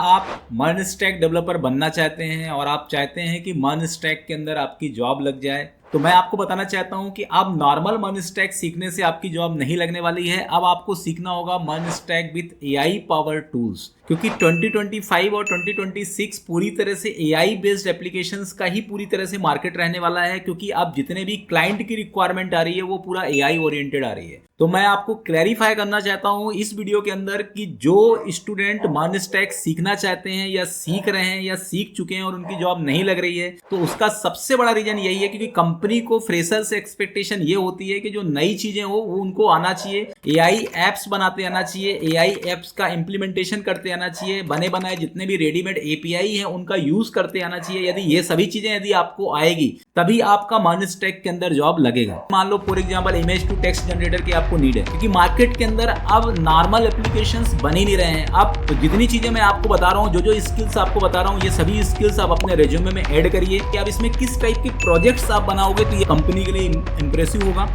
आप MERN stack developer बनना चाहते हैं और आप चाहते हैं कि मर्न स्टैक के अंदर आपकी जॉब लग जाए, तो मैं आपको बताना चाहता हूं कि अब नॉर्मल मर्न स्टैक सीखने से आपकी जॉब नहीं लगने वाली है। अब आपको सीखना होगा MERN stack with AI power tools, क्योंकि 2025 और 2026 पूरी तरह से एआई बेस्ड एप्लीकेशंस का ही पूरी तरह से मार्केट रहने वाला है। क्योंकि अब जितने भी क्लाइंट की रिक्वायरमेंट आ रही है वो पूरा एआई ओरिएंटेड आ रही है। तो मैं आपको क्लैरिफाई करना चाहता हूं इस वीडियो के अंदर कि जो स्टूडेंट मर्न स्टैक सीखना चाहते हैं या सीख रहे हैं या सीख चुके हैं और उनकी जॉब नहीं लग रही है, तो उसका सबसे बड़ा रीजन यही है क्योंकि कंपनी को फ्रेशर से एक्सपेक्टेशन ये होती है कि जो नई चीजें हो वो उनको आना चाहिए, एआई एप्स बनाते आना चाहिए, एआई एप्स का इंप्लीमेंटेशन करते आना चाहिए, बने बनाए जितने भी रेडीमेड एपीआई हैं उनका यूज करते आना चाहिए। यदि ये सभी चीजें यदि आपको आएगी तभी आपका मर्न स्टैक के अंदर जॉब लगेगा। मान लो for example image to text generator की आपको नीड है, क्योंकि मार्केट के अंदर अब नॉर्मल एप्लीकेशंस बन ही नहीं रहे हैं। अब तो जितनी चीजें मैं आपको बता रहा हूँ, जो स्किल्स आपको बता रहा हूँ, ये सभी स्किल्स आप अपने रेज्यूमे में ऐड करिए कि आप इसमें किस टाइप के प्रोजेक्ट्स आप बनाओगे तो ये कंपनी के लिए इंप्रेसिव होगा।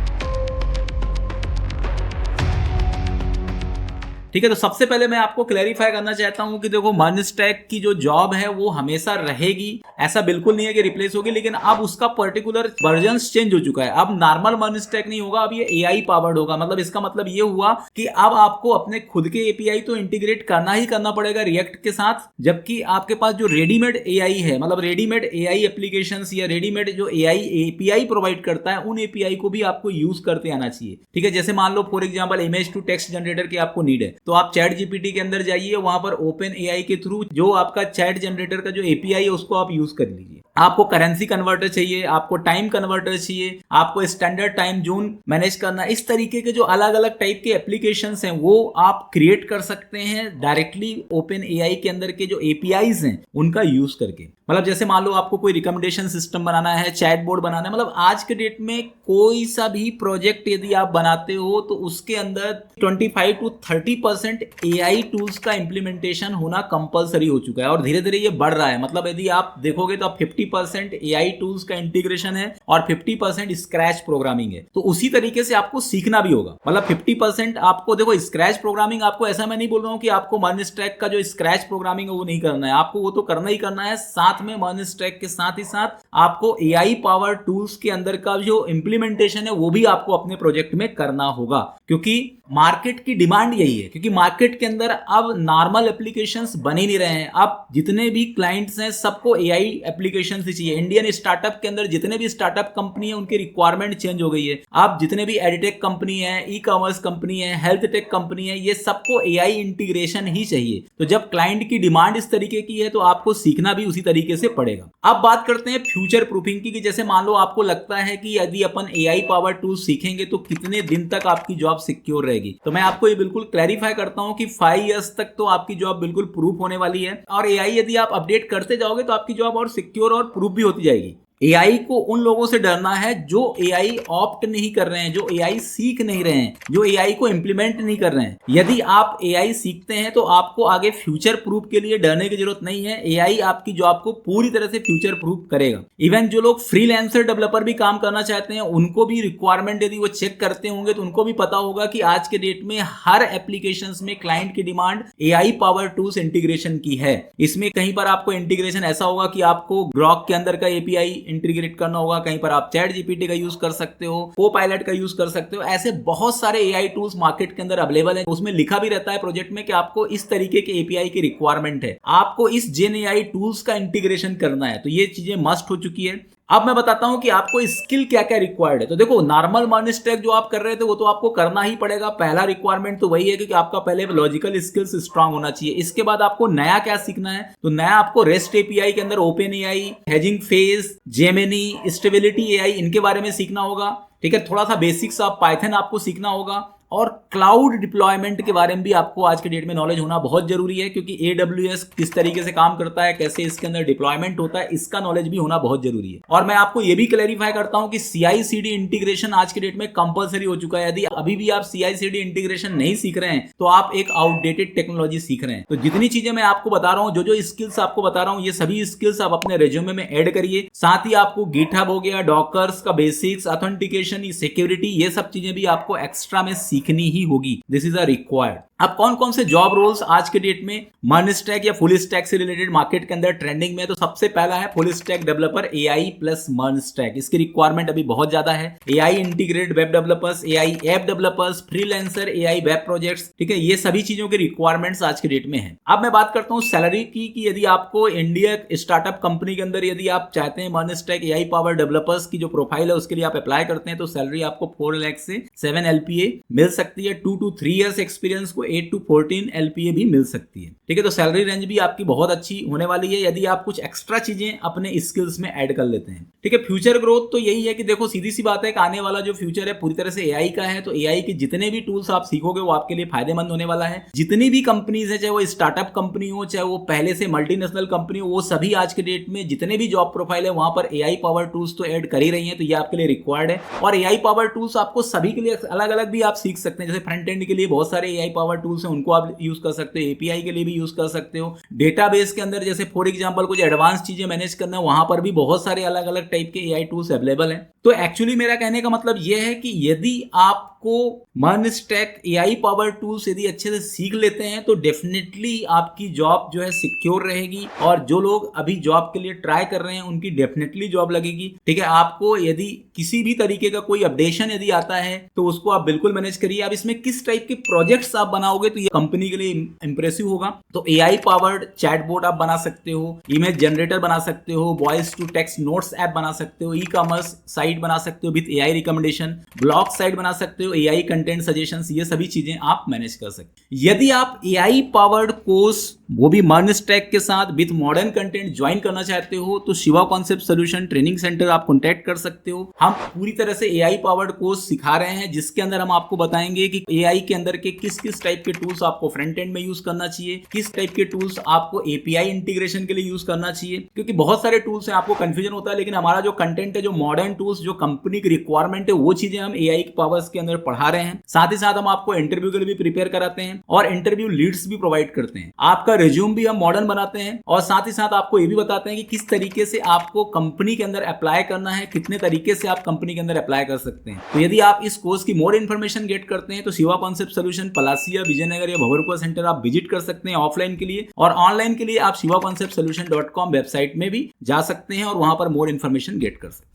ठीक है, तो सबसे पहले मैं आपको क्लैरिफाई करना चाहता हूं कि देखो मर्न स्टैक की जो जॉब है वो हमेशा रहेगी, ऐसा बिल्कुल नहीं है कि रिप्लेस होगी, लेकिन अब उसका पर्टिकुलर वर्जन चेंज हो चुका है। अब नॉर्मल मर्न स्टैक नहीं होगा, अब ये एआई पावर्ड होगा। मतलब इसका मतलब ये हुआ कि अब आपको अपने खुद के एपीआई तो इंटीग्रेट करना ही करना पड़ेगा रिएक्ट के साथ, जबकि आपके पास जो रेडीमेड एआई है, मतलब रेडीमेड एआई एप्लीकेशंस या रेडीमेड जो एआई एपीआई प्रोवाइड करता है, उन एपीआई को भी आपको यूज करते आना चाहिए। ठीक है, जैसे मान लो for example image to text generator की आपको नीड है, तो आप चैट जीपीटी के अंदर जाइए, वहां पर ओपन एआई के थ्रू जो आपका चैट जनरेटर का जो एपीआई है उसको आप यूज कर लीजिए। आपको करेंसी कन्वर्टर चाहिए, आपको टाइम कन्वर्टर चाहिए, आपको स्टैंडर्ड टाइम जोन मैनेज करना, इस तरीके के जो अलग अलग टाइप के एप्लीकेशंस हैं वो आप क्रिएट कर सकते हैं डायरेक्टली ओपन एआई के अंदर के जो एपीआईज हैं उनका यूज करके। मतलब जैसे मान लो आपको कोई रिकमेंडेशन सिस्टम बनाना है, चैट बोर्ड बनाना है, मतलब आज के डेट में कोई सा भी प्रोजेक्ट यदि आप बनाते हो तो उसके अंदर 25 to 30% एआई टूल्स का इंप्लीमेंटेशन होना कंपलसरी हो चुका है और धीरे धीरे ये बढ़ रहा है। मतलब यदि आप देखोगे तो 50% एआई टूल्स का इंटीग्रेशन है और 50% स्क्रैच प्रोग्रामिंग है। तो उसी तरीके से आपको सीखना भी होगा। मतलब 50% आपको देखो स्क्रैच प्रोग्रामिंग, आपको ऐसा मैं नहीं बोल रहा हूं कि आपको मर्न स्टैक का जो स्क्रैच प्रोग्रामिंग है वो नहीं करना है, आपको वो तो करना ही करना है। साथ में मर्न स्टैक के साथ ही साथ आपको एआई पावर टूल्स के अंदर का जो इंप्लीमेंटेशन है वो भी आपको अपने प्रोजेक्ट में करना होगा, क्योंकि मार्केट की डिमांड यही है। क्योंकि मार्केट के अंदर अब नॉर्मल एप्लीकेशंस बन ही नहीं रहे हैं। अब जितने भी क्लाइंट्स हैं सबको एआई एप्लीकेशंस ही चाहिए। इंडियन स्टार्टअप के अंदर जितने भी स्टार्टअप कंपनी है उनकी रिक्वायरमेंट चेंज हो गई है। अब जितने भी एडिटेक कंपनी है, ई कॉमर्स कंपनी है, हेल्थ टेक कंपनी है, ये सबको एआई इंटीग्रेशन ही चाहिए। तो जब क्लाइंट की डिमांड इस तरीके की है तो आपको सीखना भी उसी तरीके से पड़ेगा। अब बात करते हैं फ्यूचर प्रूफिंग की, कि जैसे मान लो आपको लगता है कि यदि अपन एआई पावर टूल सीखेंगे तो कितने दिन तक आपकी जॉब सिक्योर रहेगी, तो मैं आपको ये बिल्कुल क्लैरिफाई करता हूं कि 5 इयर्स तक तो आपकी जॉब बिल्कुल प्रूफ होने वाली है। और एआई यदि आप अपडेट करते जाओगे तो आपकी जॉब और सिक्योर और प्रूफ भी होती जाएगी। एआई को उन लोगों से डरना है जो एआई ऑप्ट नहीं कर रहे हैं, जो एआई सीख नहीं रहे हैं, जो एआई को इंप्लीमेंट नहीं कर रहे हैं। यदि आप एआई सीखते हैं तो आपको आगे फ्यूचर प्रूफ के लिए डरने की जरूरत नहीं है। एआई आपकी जॉब को पूरी तरह से फ्यूचर प्रूफ करेगा। इवन जो लोग फ्रीलांसर डेवलपर भी काम करना चाहते हैं उनको भी रिक्वायरमेंट यदि वो चेक करते होंगे तो उनको भी पता होगा कि आज के डेट में हर एप्लीकेशंस में क्लाइंट की demand AI power tools integration की है। इसमें कहीं पर आपको इंटीग्रेशन ऐसा होगा कि आपको ग्रॉक के अंदर का एपीआई इंटीग्रेट करना होगा, कहीं पर आप चैट जीपीटी का यूज कर सकते हो, कोपायलट का यूज कर सकते हो। ऐसे बहुत सारे एआई टूल्स मार्केट के अंदर अवेलेबल हैं। उसमें लिखा भी रहता है प्रोजेक्ट में कि आपको इस तरीके के एपीआई की रिक्वायरमेंट है, आपको इस जेन एआई टूल्स का इंटीग्रेशन करना है। तो ये चीजें मस्ट हो चुकी है। अब मैं बताता हूं कि आपको स्किल क्या क्या रिक्वायर्ड है। तो देखो नॉर्मल मर्न स्टैक जो आप कर रहे थे वो तो आपको करना ही पड़ेगा। पहला रिक्वायरमेंट तो वही है कि आपका पहले लॉजिकल स्किल्स स्ट्रांग होना चाहिए। इसके बाद आपको नया क्या सीखना है, तो नया आपको रेस्ट एपीआई के अंदर open AI, hedging phase, Gemini, stability AI, इनके बारे में सीखना होगा। ठीक है, थोड़ा सा बेसिक्स ऑफ पाइथन आपको सीखना होगा और क्लाउड डिप्लॉयमेंट के बारे में भी आपको आज के डेट में नॉलेज होना बहुत जरूरी है, क्योंकि AWS किस तरीके से काम करता है, कैसे इसके अंदर डिप्लॉयमेंट होता है, इसका नॉलेज भी होना बहुत जरूरी है। और मैं आपको ये भी क्लैरिफाई करता हूं कि CI/CD इंटीग्रेशन आज के डेट में कंपलसरी हो चुका है। यदि अभी भी आप CI/CD इंटीग्रेशन नहीं सीख रहे हैं तो आप एक आउटडेटेड टेक्नोलॉजी सीख रहे हैं। तो जितनी चीजें मैं आपको बता रहा हूं, जो स्किल्स आपको बता रहा हूं, ये सभी स्किल्स आप अपने रेज्यूमे में ऐड करिए। साथ ही आपको गिटहब हो गया, डॉकर्स का बेसिक्स, ऑथेंटिकेशन, सिक्योरिटी, ये सब चीजें भी आपको एक्स्ट्रा में सीखनी ही होगी। This is a required. अब कौन कौन से जॉब रोल्स आज के डेट में मर्न स्टैक या फुल स्टैक से रिलेटेड मार्केट के अंदर ट्रेंडिंग में है? तो सबसे पहला है full stack developer AI plus MERN stack. इसकी रिक्वायरमेंट अभी बहुत ज्यादा है। AI integrated web developers, AI app developers, freelancer, AI web projects, ठीक है, ये सभी चीजों की रिक्वायरमेंट्स आज के डेट में है। अब मैं बात करता हूँ सैलरी की कि यदि आपको इंडिया स्टार्टअप कंपनी के अंदर यदि आप चाहते हैं MERN stack AI power developers की जो प्रोफाइल है उसके लिए आप अप्लाई करते हैं तो सैलरी आपको 4 लाख से 7 LPA मिल सकती है। 2 to 3 years एक्सपीरियंस को 8 to 14 LPA भी मिल सकती है। ठीक है, तो सैलरी रेंज भी आपकी बहुत अच्छी होने वाली है यदि आप कुछ एक्स्ट्रा चीजें अपने स्किल्स में ऐड कर लेते हैं। ठीक है, फ्यूचर ग्रोथ तो यही है कि देखो सीधी सी बात है कि आने वाला जो फ्यूचर है पूरी तरह से एआई का है। तो एआई के जितने भी टूल्स आप सीखोगे वो आपके लिए फायदेमंद होने वाला है। जितनी भी कंपनीज है, चाहे वो स्टार्टअप कंपनी हो चाहे वो पहले से मल्टीनेशनल कंपनी हो, वो सभी आज के डेट में जितने भी जॉब प्रोफाइल है वहां पर एआई पावर टूल्स तो ऐड कर ही रही हैं। तो ये आपके लिए रिक्वायर्ड है। और एआई पावर टूल्स आपको सभी के लिए अलग अलग भी आप सीख सकते हैं। जैसे फ्रंट एंड के लिए बहुत सारे एआई पावर टूल्स हैं, उनको आप यूज कर सकते हो। एपीआई के लिए भी यूज कर सकते हो। डेटाबेस के अंदर जैसे फॉर एग्जांपल कुछ एडवांस चीजें मैनेज करना, वहां पर भी बहुत सारे अलग अलग टाइप के एआई टूल्स अवेलेबल हैं। तो एक्चुअली मेरा कहने का मतलब यह है कि यदि आपको MERN stack AI power tools यदि अच्छे से सीख लेते हैं तो डेफिनेटली आपकी जॉब जो है सिक्योर रहेगी। और जो लोग अभी जॉब के लिए ट्राई कर रहे हैं उनकी डेफिनेटली जॉब लगेगी। ठीक है, आपको यदि किसी भी तरीके का कोई अपडेशन यदि आता है तो उसको आप बिल्कुल मैनेज करिए। अब इसमें किस टाइप के प्रोजेक्ट्स आप बनाओगे तो ये कंपनी के लिए इंप्रेसिव होगा। तो एआई पावर्ड चैटबॉट आप बना सकते हो, इमेज जनरेटर बना सकते हो, voice to text notes app बना सकते हो, ई कॉमर्स साइट बना सकते हो with AI recommendation, blog site बना सकते हो, एआई कंटेंट सजेशंस, ये सभी चीजें आप मैनेज कर सकते हैं। यदि आप एआई पावर्ड कोर्स वो भी मर्न स्टैक के साथ विद मॉडर्न कंटेंट ज्वाइन करना चाहते हो तो Shiva concept solution training centre आप कॉन्टैक्ट कर सकते हो। हम पूरी तरह से एआई पावर्ड कोर्स सिखा रहे हैं जिसके अंदर हम आपको बताएंगे कि एआई के अंदर के किस किस टाइप के टूल्स आपको फ्रंट एंड में यूज करना चाहिए, किस टाइप के टूल्स आपको एपीआई इंटीग्रेशन के लिए यूज करना चाहिए। क्योंकि बहुत सारे टूल्स हैं, आपको कंफ्यूजन होता है, लेकिन हमारा जो कंटेंट है, जो मॉडर्न टूल्स, जो कंपनी की रिक्वायरमेंट है, वो चीजें हम एआई पावर्स के अंदर पढ़ा रहे हैं। साथ ही साथ हम आपको इंटरव्यू के लिए भी प्रिपेयर कराते हैं और इंटरव्यू लीड्स भी प्रोवाइड करते हैं। आपका रिज्यूम भी हम मॉडर्न बनाते हैं और साथ ही साथ आपको ये भी बताते हैं कि किस तरीके से आपको कंपनी के अंदर अप्लाई करना है, कितने तरीके से आप कंपनी के अंदर अप्लाई कर सकते हैं। तो यदि आप इस कोर्स की मोर इन्फॉर्मेशन गेट करते हैं तो शिवा कॉन्सेप्ट सॉल्यूशन पलासिया, विजयनगर या भवरकुआ सेंटर आप विजिट कर सकते हैं ऑफलाइन के लिए। और ऑनलाइन के लिए आप shivaconceptsolution.com वेबसाइट में भी जा सकते हैं और वहां पर मोर इन्फॉर्मेशन गेट कर सकते हैं।